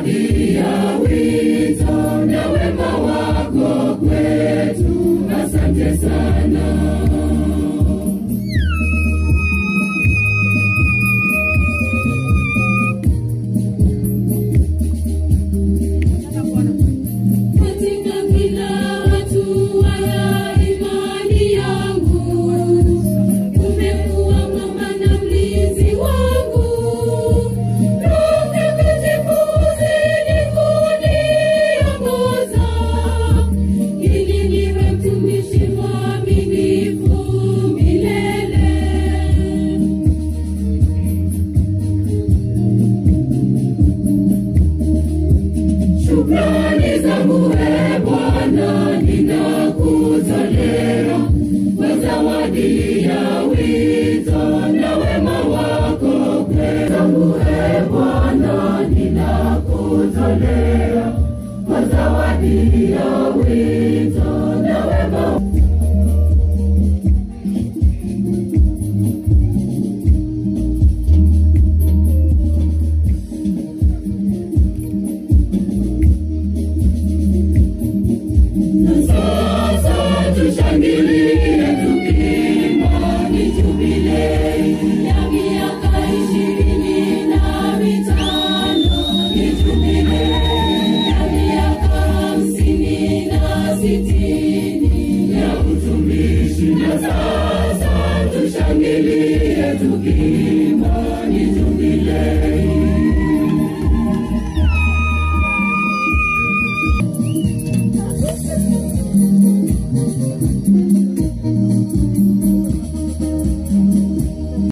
zawadi ya wito na wema wako kwetu. Asante sana. Shukrani zangu Bwana ninakutolea kwa zawadi ya wito na wema wako kwetu. Bwana ninakutolea kwa zawadi ya wito na wema. Tushangilie tukimba ni jubilei ya miaka 25, ni jubilei ya miaka 50 na 60 ya utumishi. Na sasa tushangilie tukimba